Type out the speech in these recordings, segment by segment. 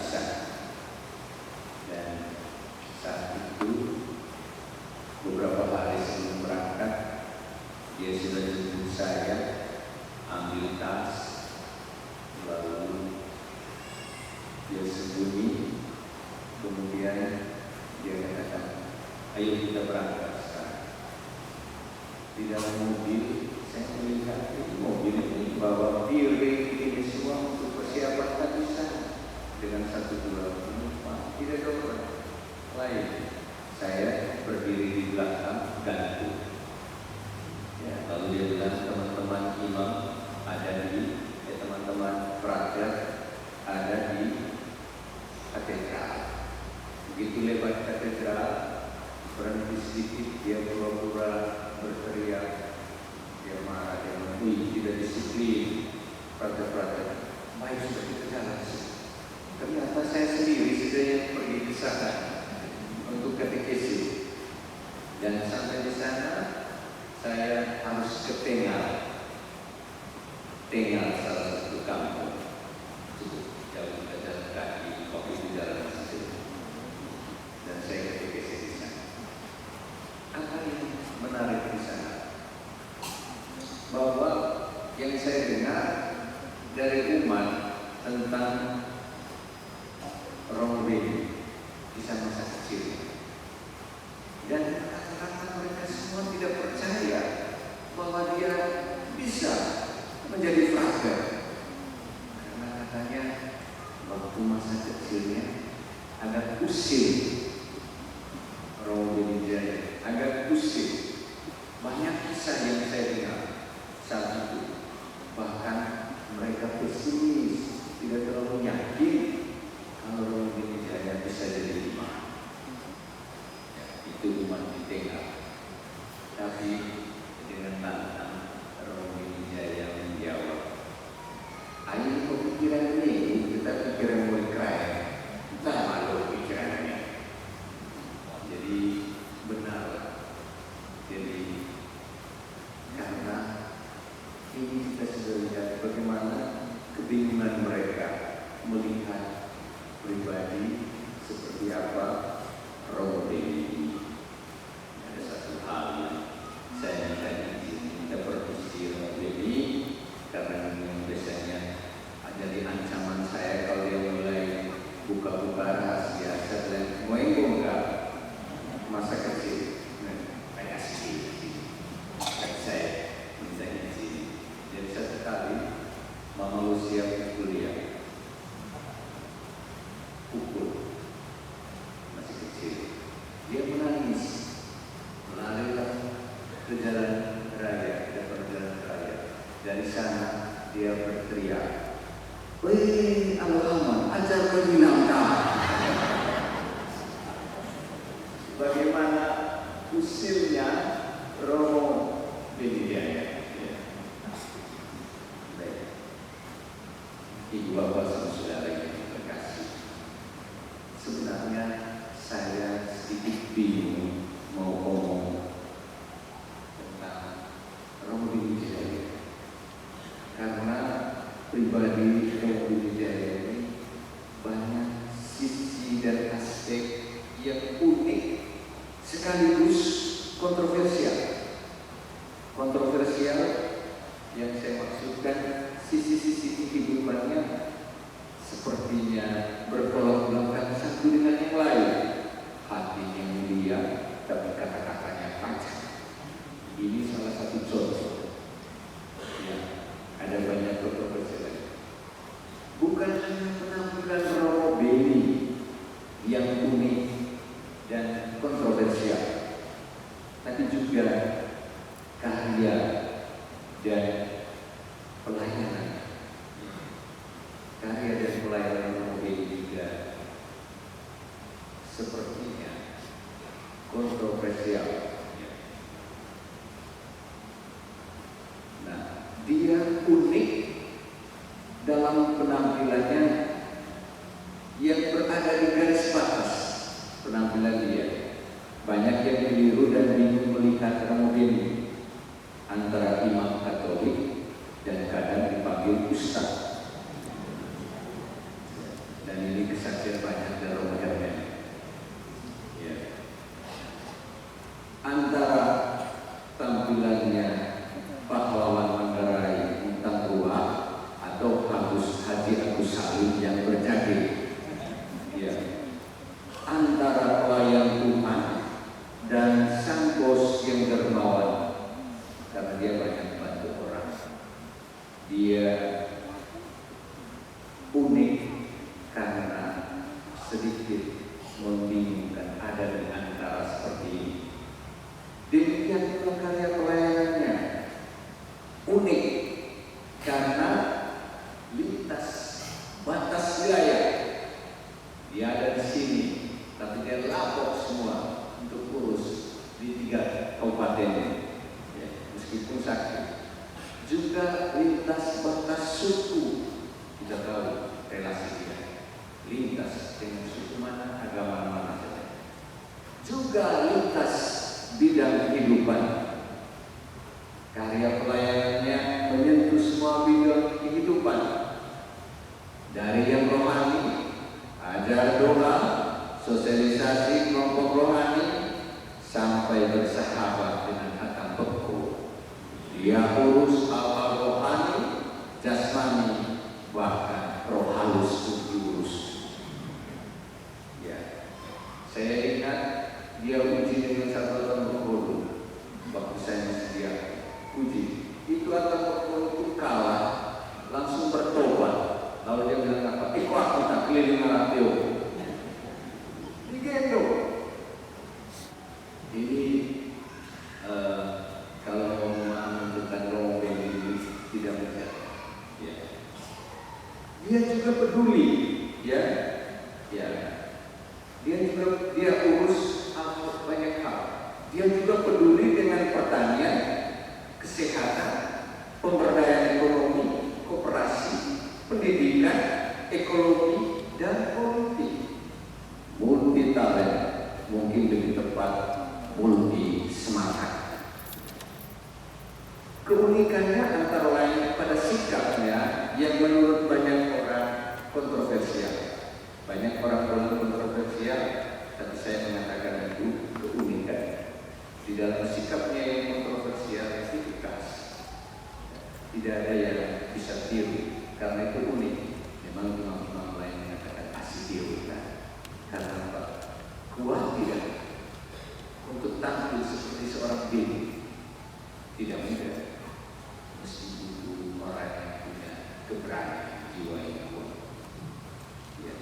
bisa. Dan saat itu beberapa hari sebelum berangkat dia sudah jemput saya, ambil tas, lalu dia sembunyi, kemudian dia katakan, ayo kita berangkat sekarang. Di dalam mobil, saya melihat mobil ini bawa piring ini semua untuk persiapan tadi sana dengan 1-2 penumpang, tidak ada orang lain. Saya berdiri di belakang gantung. Ya, lalu dia bilang, teman-teman imam ada di, teman-teman praja ada di katedral. Begitu lewat katedral, berhenti sedikit, dia pura-pura berteriak, dia marah, dia mengatakan, tidak disiplin, praja-praja. Baik, sudah kita jalan. Ternyata saya sendiri sudah yang pergi ke sana untuk katekesi. Dan sampai di sana, saya harus ke Tengal, salah satu kampung. Cukup jauh kita jalan kaki, waktu itu jalan masih. Dan saya katekesi di sana. Apa yang menarik di sana? Bahwa yang saya dengar dari umat tentang Romo Beni kisah masa kecil, dan kata-kata mereka semua tidak percaya bahwa dia bisa menjadi frater, karena katanya waktu masa kecilnya agak pusing. Romo Beni Jaya agak pusing. Banyak kisah yang saya dengar saat itu, bahkan mereka pesimis, tidak terlalu yakin kalau Romo Beni Jaya bisa jadi imam. Ya, itu umat di Tengal. Tapi dengan lantang Romo Beni Jaya menjawab, ayo kepikiran ini, kita pikiran mulai kaya, kita malu pikiran ini. Jadi benar. Jadi karena ini kita sudah lihat bagaimana kebingungan mereka melihat pribadi seperti apa Romo Beni. Ada satu hal yang saya minta izin, kita permisi Romo Beni, karena memang biasanya ada di ancaman saya kalau dia mulai buka-buka rahasia, saya bilang mau bongkar masa kecil. Kayak asli, saya minta izin. Jadi satu kali mama usia kuliah, pukul masih kecil, dia menangis, larilah ke jalan raya, dari sana dia berteriak, wih Al-Aman, ajar menyenangkan. Bagaimana usilnya Romo Beni Jaya. Baik, Ibu Bapak saudara yang terkasih, sebenarnya saya sedikit bingung mau ngomong tentang Romo Beni Jaya, karena pribadi Romo Beni Jaya ini banyak sisi dan aspek yang unik sekaligus kontroversial. Kontroversial yang saya maksudkan sisi-sisi kehidupannya sepertinya bertolak belakang satu dengan yang lain. Hatinya mulia, tapi kata-katanya tajam. Ini salah satu contoh. Ya, ada banyak kontroversial. Bukan hanya penampilan Romo Beni yang unik dan kontroversial, tapi juga karya dan pelayanan. Karya dan pelayanan Romo Beni juga sepertinya kontroversial. Nah, dia unik dalam penampilannya yang berada di garis batas penampilan dia. Banyak yang keliru dan bingung melihat Romo Beni antara imam Katolik dan kadang dipanggil ustaz. Dan ini kesaksian sedikit membingungkan ada di antara seperti ini. Demikian pula karya pelayanannya unik karena lintas batas wilayah. Dia ada di sini, tapi dia lapor semua untuk urus di 3 kabupaten, ya, meskipun sakit. Juga lintas batas suku, kita tahu relasi dia lintas dengan suku mana, agama mana saja. Juga lintas bidang kehidupan. Karya pelayanannya menyentuh semua bidang kehidupan, dari yang rohani, ajar doa, sosialisasi kelompok rohani, sampai bersahabat dengan hakam beku. Dia urus hal-hal rohani, jasmani, bahkan roh halus pun diurus. Ya, saya ingat dia uji dengan satu orang berguru. Waktu saya masih dia uji, itu orang berguru itu kalah, langsung bertobat. Lalu dia bilang apa? Ikut aku tak keliling radio. Digendong. Ini kalau mau menunjukkan rombeng ini tidak mudah. Ya. Dia juga peduli, ya. Dia urus banyak hal. Dia juga peduli dengan pertanian, kesehatan, pemberdayaan ekonomi, koperasi, pendidikan, ekologi, dan politik. Multi talent, mungkin lebih tepat multi semangat. Keunikannya antara lain pada sikapnya yang menurut banyak orang kontroversial. Banyak orang bilang kontroversial, tapi saya mengatakan itu keunikan. Di dalam sikapnya yang kontroversial itu ikhlas. Tidak ada yang bisa tiru, karena itu unik. Memang imam-imam lain mengatakan asli tiru, kan? Karena apa? Kuat tidak untuk tampil seperti seorang bini, tidak mudah. Mesti butuh orang yang punya keberanian, jiwa yang kuat. Ya.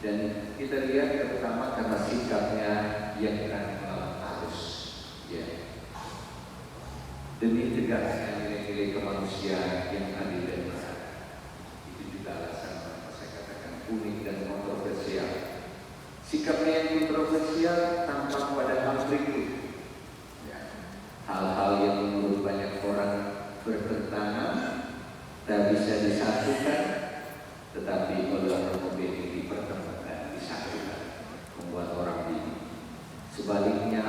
Dan kita lihat terutama karena sikapnya yang berani melawan arus, ya. Demi tegaknya nilai-nilai kemanusiaan yang adil dan benar. Itu juga alasan kenapa saya katakan unik dan kontroversial. Sikapnya yang kontroversial tampak pada hal berikut. Ya. Hal-hal yang menurut banyak orang bertentangan tak bisa disatukan, tetapi oleh orang ini dipertemukan, disatukan, membuat orang bingung. Sebaliknya,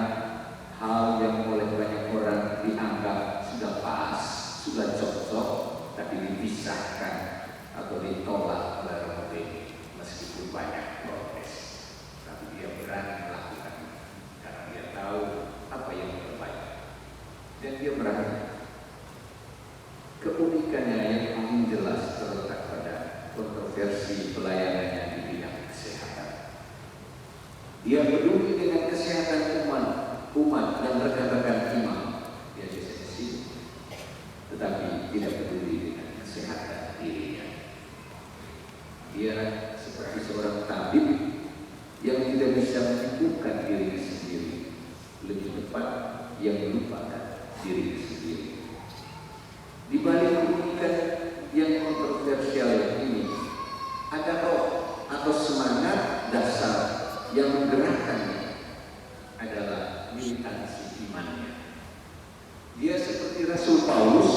hal yang oleh banyak orang dianggap sudah pas, sudah cocok, tapi dipisahkan atau ditolak oleh orang ini, meskipun banyak protes. Tapi dia berani melakukan karena dia tahu apa yang terbaik, dan dia berani. Keunikannya yang paling jelas terletak pada kontroversi pelayanannya di bidang kesehatan. Dia peduli dengan kesehatan umat dan rekan-rekan imam. Dia bisa di sini, tetapi tidak peduli dengan kesehatan dirinya. Dia seperti seorang tabib yang tidak bisa menyembuhkan dirinya sendiri, lebih tepat yang melupakan dirinya sendiri. Di balik keunikan yang kontroversial ini ada roh atau semangat dasar yang menggerakkannya, adalah militansi imannya. Dia seperti Rasul Paulus,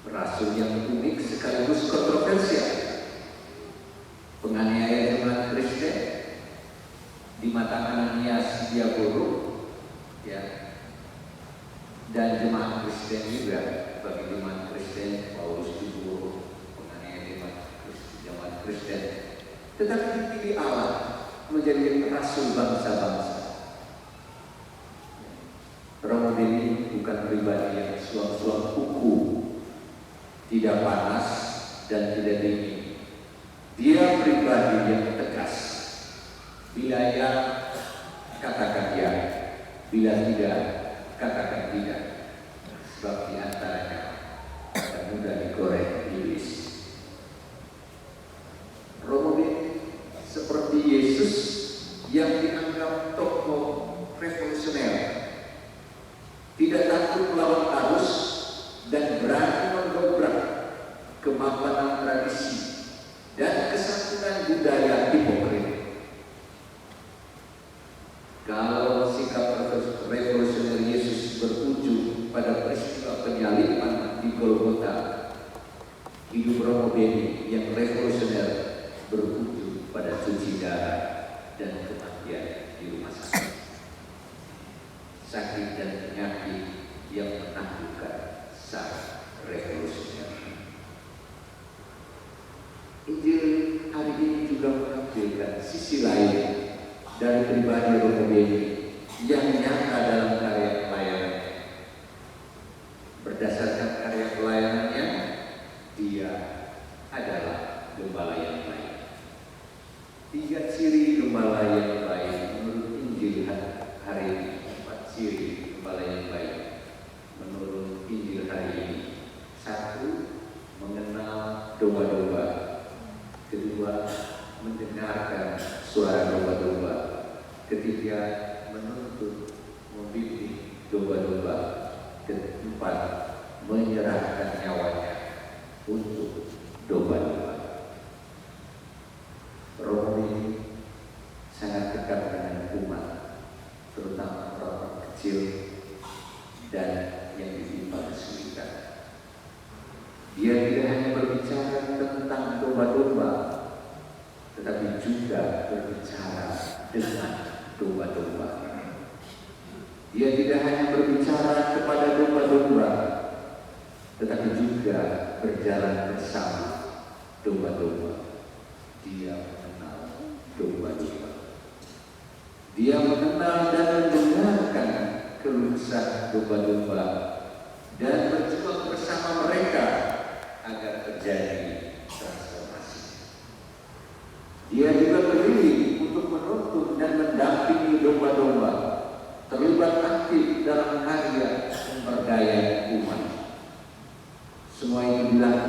rasul yang unik sekaligus kontroversial, penganiaya jemaat Kristen di mata Ananias dia buruk, ya, dan jemaat Kristen juga. Bagi jemaat Kristen, Paulus itu buruk, penganiaya jemaat Kristen, tetapi dipilih Allah menjadi rasul bangsa-bangsa. Romo ini bukan pribadi yang suam-suam kuku, tidak panas dan tidak dingin. Dia pribadi yang tegas. Bila ya, katakan ya. Bila tidak, katakan tidak. Sebab di antaranya akan mudah digoreng iblis. Romo ini darah, dan kematian di rumah sakit. Sakit dan penyakit yang menakutkan saat revolusioner. Injil hari ini juga menampilkan sisi lain dari pribadi Romo Beni yang nyata dalam karya pelayanannya. Berdasarkan karya pelayanannya, dia adalah gembala yang baik. 3 ciri gembala yang baik menurut Injil hari ini. 4 ciri gembala yang baik menurut Injil hari ini. 1, mengenal domba-domba. 2, mendengarkan suara domba-domba. 3, menuntut, membimbing domba-domba. 4, menyerahkan nyawanya untuk domba-domba. Romo ini sangat dekat dengan umat, terutama orang kecil dan yang ditimpa kesulitan. Dia tidak hanya berbicara tentang domba-domba, tetapi juga berbicara dengan domba-domba. Dia tidak hanya berbicara kepada domba-domba, tetapi juga berjalan bersama domba-domba. Dia mengenal domba-domba. Dia mengenal dan mendengarkan keluh kesah domba-domba dan berjuang bersama mereka agar terjadi transformasi. Dia juga berdiri untuk menuntun dan mendampingi domba-domba, terlibat aktif dalam karya pemberdayaan umat. Semua ini dilakukan